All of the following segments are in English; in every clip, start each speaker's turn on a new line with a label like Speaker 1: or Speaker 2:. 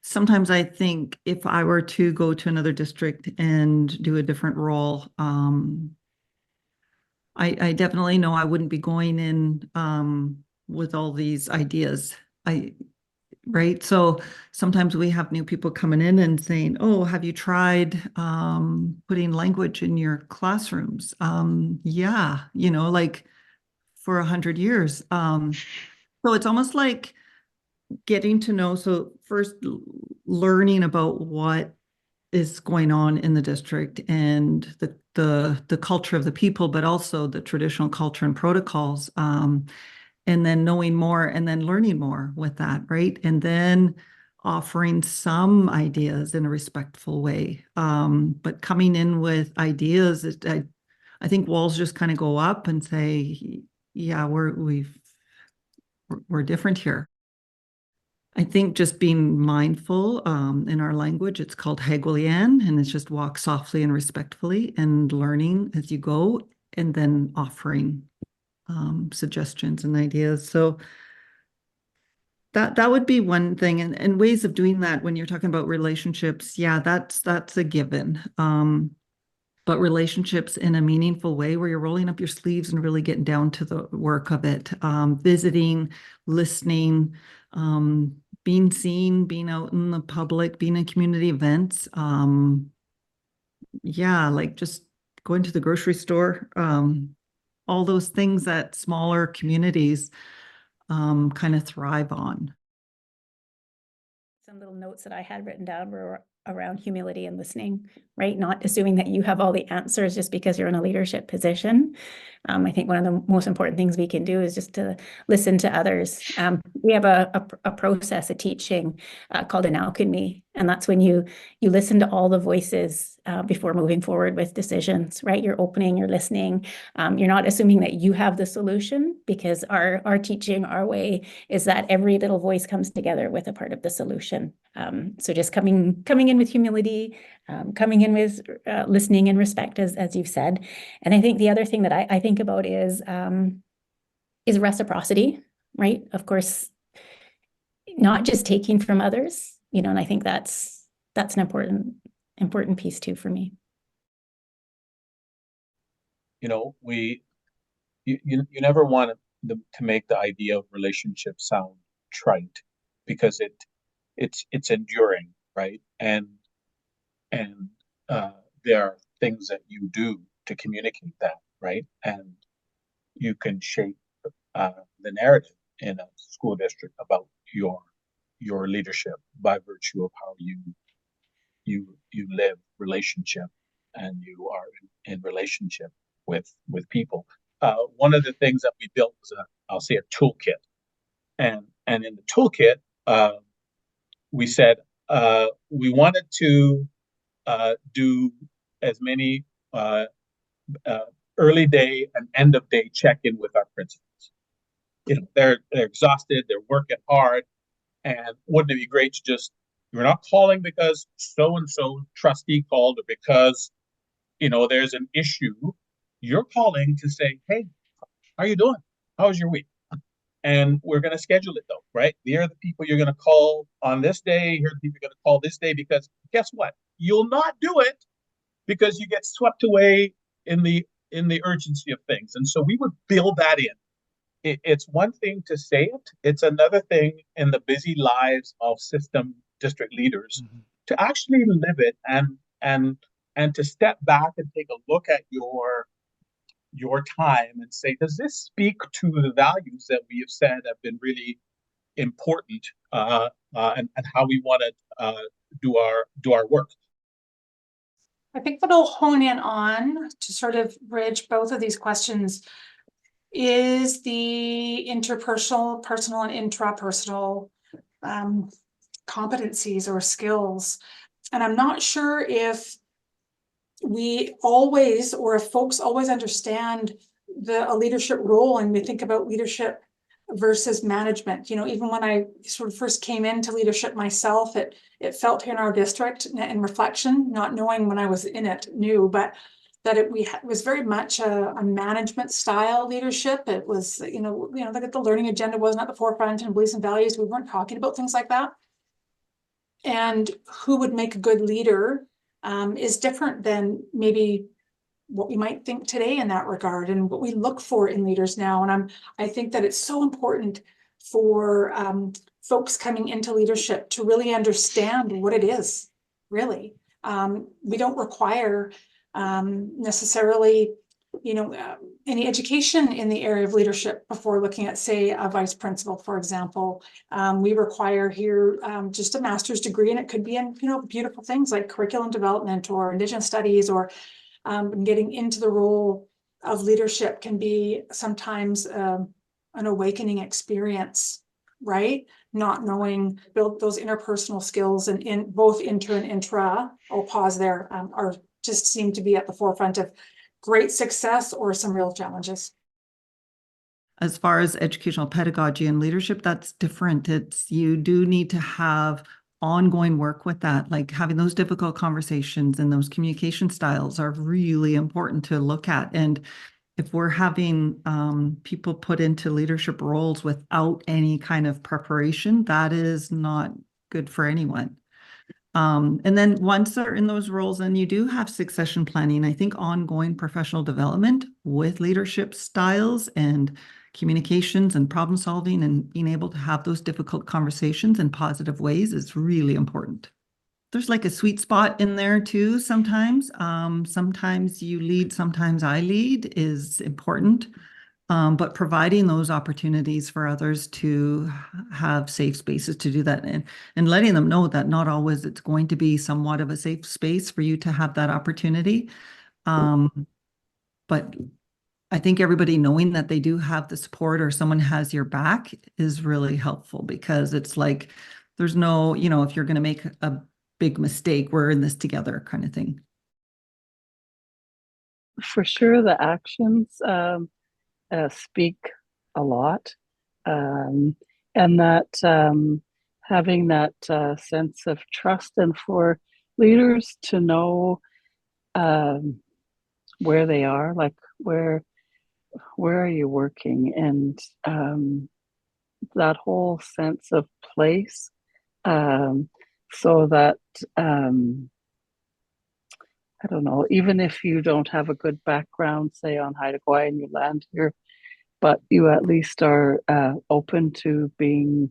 Speaker 1: sometimes I think if I were to go to another district and do a different role, I definitely know I wouldn't be going in with all these ideas. I right. So sometimes we have new people coming in and saying, "Oh, have you tried putting language in your classrooms?" Yeah, like for 100 years. So it's almost like getting to know. So first, learning about what is going on in the district and the culture of the people, but also the traditional culture and protocols. And then knowing more and then learning more with that, right? And then offering some ideas in a respectful way. But coming in with ideas, I think walls just kind of go up and say, yeah, we're different here. I think just being mindful in our language, it's called Hegelian, and it's just walk softly and respectfully and learning as you go, and then offering suggestions and ideas. So that would be one thing, and ways of doing that when you're talking about relationships. Yeah, that's a given. But relationships in a meaningful way where you're rolling up your sleeves and really getting down to the work of it, visiting, listening, being seen, being out in the public, being in community events. Yeah, like just going to the grocery store, all those things that smaller communities kind of thrive on.
Speaker 2: Some little notes that I had written down were around humility and listening, right? Not assuming that you have all the answers just because you're in a leadership position. I think one of the most important things we can do is just to listen to others. We have a process, a teaching called an alchemy, and that's when you listen to all the voices before moving forward with decisions, right? You're opening, you're listening. You're not assuming that you have the solution, because our teaching, our way is that every little voice comes together with a part of the solution. So just coming in with humility, coming in with listening and respect, as you've said. And I think the other thing that I think about is reciprocity, right? Of course, not just taking from others, and I think that's an important piece too for me.
Speaker 3: You never want to make the idea of relationship sound trite, because it's enduring, right? And there are things that you do to communicate that, right? And you can shape the narrative in a school district about your leadership by virtue of how you live relationship, and you are in relationship with people. One of the things that we built was I'll say a toolkit, and in the toolkit, we said we wanted to do as many uh, early day and end of day check-in with our principals. They're exhausted, they're working hard, and wouldn't it be great to just, you're not calling because so and so trustee called, or because there's an issue. You're calling to say, hey, how are you doing? How was your week? And we're going to schedule it though, right? Here are the people you're going to call on this day. Here are the people you're going to call this day, because guess what? You'll not do it because you get swept away in the urgency of things. And so we would build that in. It's one thing to say it. It's another thing in the busy lives of system district leaders to actually live it, and to step back and take a look at your time and say, does this speak to the values that we have said have been really important, and how we want to do our work?
Speaker 4: I think what I'll hone in on to sort of bridge both of these questions is the interpersonal, personal, and intrapersonal competencies or skills. And I'm not sure if we always, or if folks always understand a leadership role, and we think about leadership versus management. Even when I sort of first came into leadership myself, it felt in our district, in reflection, not knowing when I was in it, knew, but that it was very much a management style leadership. It was, like the learning agenda wasn't at the forefront, and beliefs and values, we weren't talking about things like that. and who would make a good leader is different than maybe what we might think today in that regard, and what we look for in leaders now. And I think that it's so important for folks coming into leadership to really understand what it is, really. We don't require necessarily, any education in the area of leadership before looking at, say, a vice principal, for example. We require here just a master's degree, and it could be in, beautiful things like curriculum development or Indigenous studies, or getting into the role of leadership can be sometimes an awakening experience, right? Not knowing, build those interpersonal skills, and in both inter and intra, I'll pause there, are just seem to be at the forefront of great success or some real challenges.
Speaker 1: As far as educational pedagogy and leadership, that's different. You do need to have ongoing work with that, like having those difficult conversations, and those communication styles are really important to look at. And if we're having people put into leadership roles without any kind of preparation, that is not good for anyone. And then once they're in those roles, then you do have succession planning. I think ongoing professional development with leadership styles and communications and problem solving, and being able to have those difficult conversations in positive ways is really important. There's like a sweet spot in there too sometimes. Sometimes you lead, sometimes I lead is important. But providing those opportunities for others to have safe spaces to do that, and letting them know that not always it's going to be somewhat of a safe space for you to have that opportunity. But I think everybody knowing that they do have the support, or someone has your back, is really helpful, because it's like, there's no, if you're going to make a big mistake, we're in this together kind of thing.
Speaker 5: For sure, the actions speak a lot, and that having that sense of trust, and for leaders to know where they are, like where are you working, and that whole sense of place, so that I don't know, even if you don't have a good background, say on Haida Gwaii, and you land here, but you at least are open to being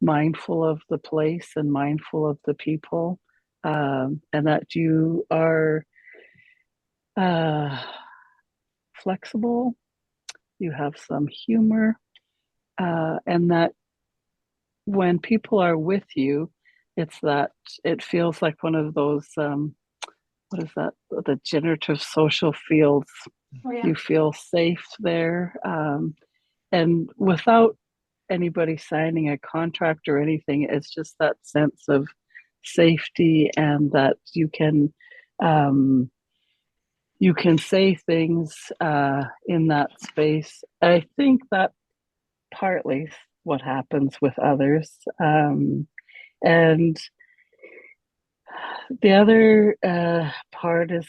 Speaker 5: mindful of the place and mindful of the people, and that you are flexible, you have some humor, and that when people are with you, it feels like one of those, what is that? The generative social fields.
Speaker 4: Oh, yeah.
Speaker 5: You feel safe there. And without anybody signing a contract or anything, it's just that sense of safety, and that you can say things in that space. I think that partly what happens with others. And the other part is,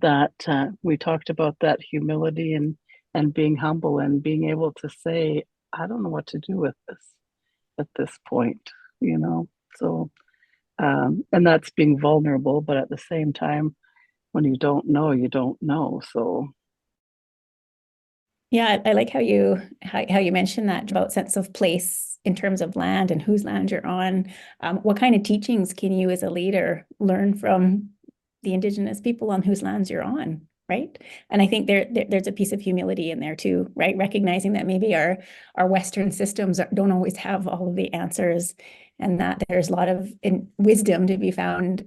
Speaker 5: that we talked about that humility, and being humble, and being able to say, I don't know what to do with this at this point, so and that's being vulnerable, but at the same time, when you don't know, you don't know. So
Speaker 2: Yeah, I like how you mentioned that about sense of place in terms of land and whose land you're on. What kind of teachings can you as a leader learn from the Indigenous people on whose lands you're on, right? And I think there's a piece of humility in there too, right? Recognizing that maybe our Western systems don't always have all of the answers, and that there's a lot of wisdom to be found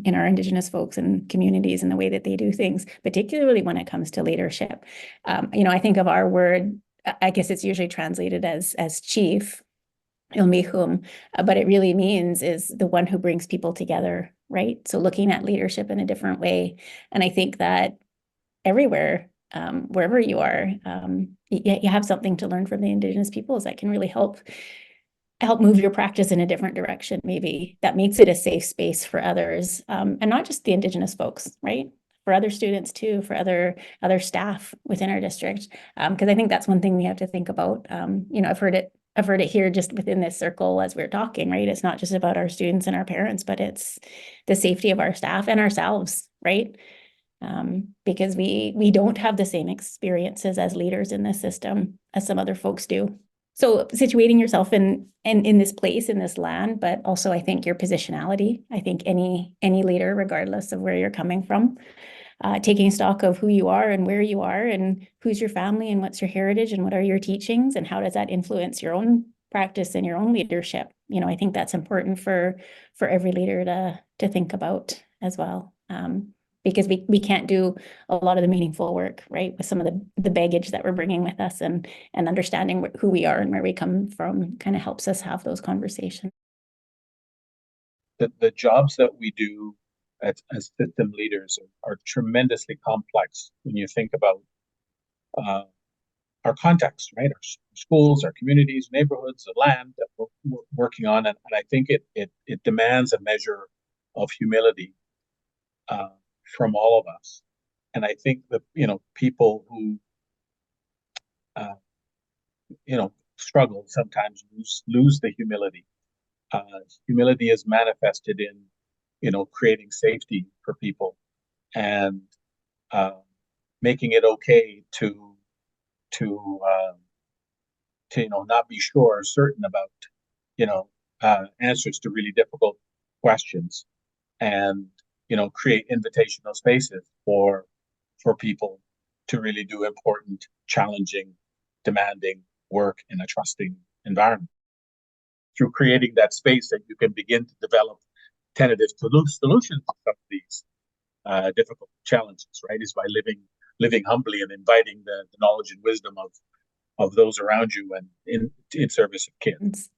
Speaker 2: in our Indigenous folks and communities and the way that they do things, particularly when it comes to leadership. I think of our word, I guess it's usually translated as chief, Ilmihum, but it really means is the one who brings people together, right? So looking at leadership in a different way. And I think that everywhere, wherever you are, you have something to learn from the Indigenous peoples that can really help move your practice in a different direction, maybe that makes it a safe space for others, and not just the Indigenous folks, right? For other students too, for other staff within our district, because I think that's one thing we have to think about. I've heard it I've heard it here just within this circle as we're talking, right? It's not just about our students and our parents, but it's the safety of our staff and ourselves, right? Because we don't have the same experiences as leaders in this system as some other folks do. So situating yourself in this place, in this land, but also I think your positionality. I think any leader, regardless of where you're coming from, taking stock of who you are and where you are and who's your family and what's your heritage and what are your teachings and how does that influence your own practice and your own leadership. You know, I think that's important for every leader to think about as well. Because we can't do a lot of the meaningful work, right, with some of the baggage that we're bringing with us, and understanding who we are and where we come from kind of helps us have those conversations.
Speaker 3: The jobs that we do as system leaders are tremendously complex when you think about our context, right? Our schools, our communities, neighborhoods, the land that we're working on, and I think it demands a measure of humility from all of us. And I think that, people who, struggle sometimes lose the humility. Humility is manifested in, creating safety for people and making it okay to not be sure or certain about, answers to really difficult questions, and create invitational spaces for people to really do important, challenging, demanding work in a trusting environment. Through creating that space that you can begin to develop tentative solutions to some of these difficult challenges, right? Is by living humbly and inviting the knowledge and wisdom of those around you and in service of kids.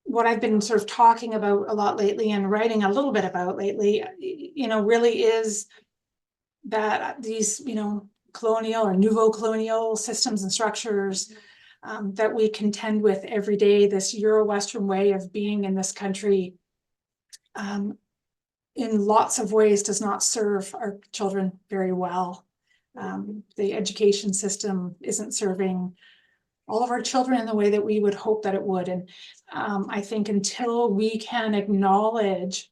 Speaker 4: What I've been sort of talking about a lot lately and writing a little bit about lately, really is that these, colonial or nouveau colonial systems and structures that we contend with every day, this Euro-Western way of being in this country, in lots of ways does not serve our children very well. The education system isn't serving all of our children in the way that we would hope that it would. And I think until we can acknowledge,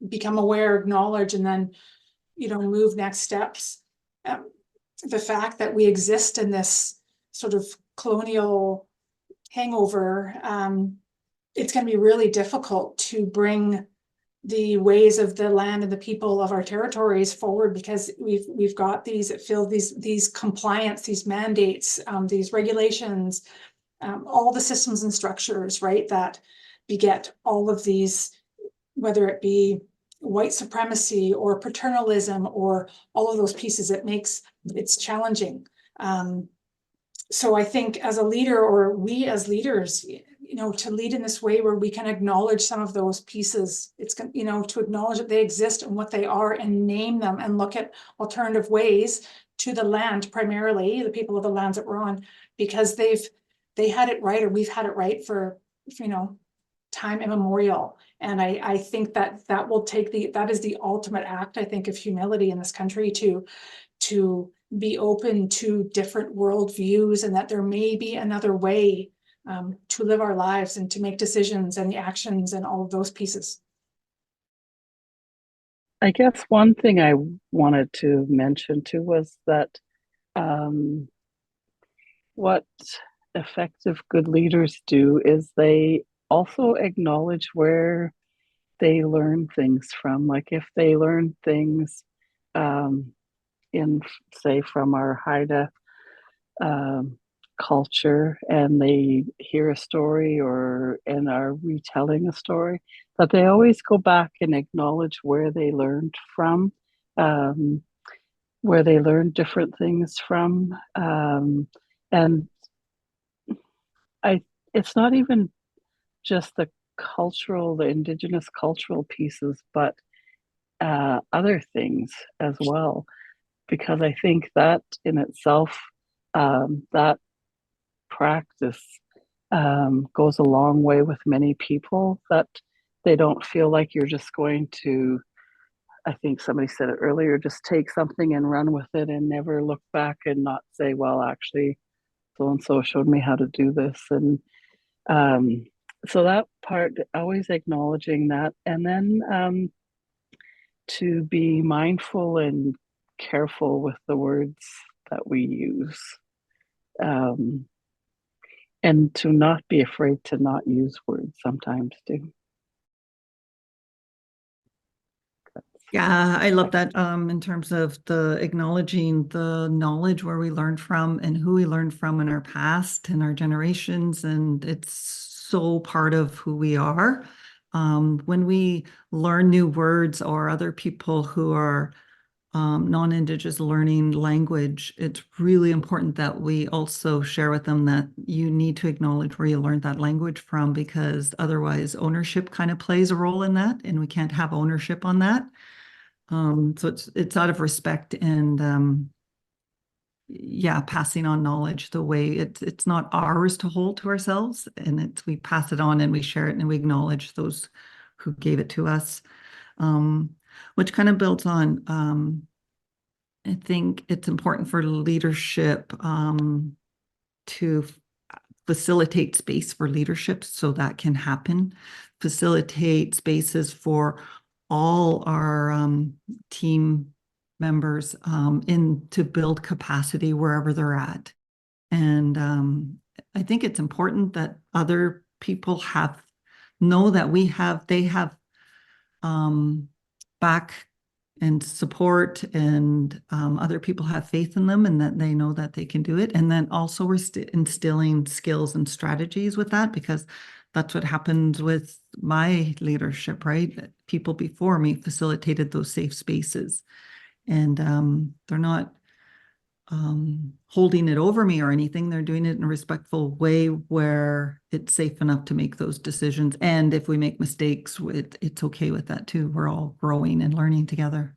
Speaker 4: become aware, acknowledge, and then, move next steps, the fact that we exist in this sort of colonial hangover, it's going to be really difficult to bring the ways of the land and the people of our territories forward, because we've got these compliance, these mandates, these regulations, all the systems and structures, right, that beget all of these, whether it be white supremacy or paternalism or all of those pieces. It's challenging. So I think as a leader, or we as leaders, to lead in this way where we can acknowledge some of those pieces, it's, to acknowledge that they exist and what they are and name them and look at alternative ways to the land, primarily the people of the lands that we're on, because they had it right, or we've had it right for, time immemorial. And I think that will take that is the ultimate act, I think, of humility in this country, to be open to different worldviews, and that there may be another way to live our lives and to make decisions and the actions and all of those pieces.
Speaker 5: I guess one thing I wanted to mention too was that what effective good leaders do is they also acknowledge where they learn things from. Like if they learn things in, say, from our Haida culture, and they hear a story and are retelling a story, but they always go back and acknowledge where they learned from, where they learned different things from, and it's not even just the Indigenous cultural pieces, but other things as well, because I think that in itself, that practice goes a long way with many people, that they don't feel like you're just going to, I think somebody said it earlier, just take something and run with it and never look back and not say, well, actually, so and so showed me how to do this. And so that part, always acknowledging that, and then to be mindful and careful with the words that we use, and to not be afraid to not use words sometimes too.
Speaker 1: Yeah, I love that in terms of the acknowledging the knowledge where we learned from and who we learned from in our past and our generations. And it's so part of who we are. When we learn new words or other people who are non-Indigenous learning language, it's really important that we also share with them that you need to acknowledge where you learned that language from, because otherwise ownership kind of plays a role in that, and we can't have ownership on that. So it's out of respect and yeah, passing on knowledge the way it's not ours to hold to ourselves, and we pass it on and we share it and we acknowledge those who gave it to us. Which kind of builds on I think it's important for leadership to facilitate space for leadership so that can happen, facilitate spaces for all our team members to build capacity wherever they're at. And I think it's important that other people know that they have back and support, and other people have faith in them and that they know that they can do it. And then also we're instilling skills and strategies with that, because that's what happened with my leadership, right? People before me facilitated those safe spaces, and they're not holding it over me or anything. They're doing it in a respectful way where it's safe enough to make those decisions. And if we make mistakes, it's okay with that too. We're all growing and learning together.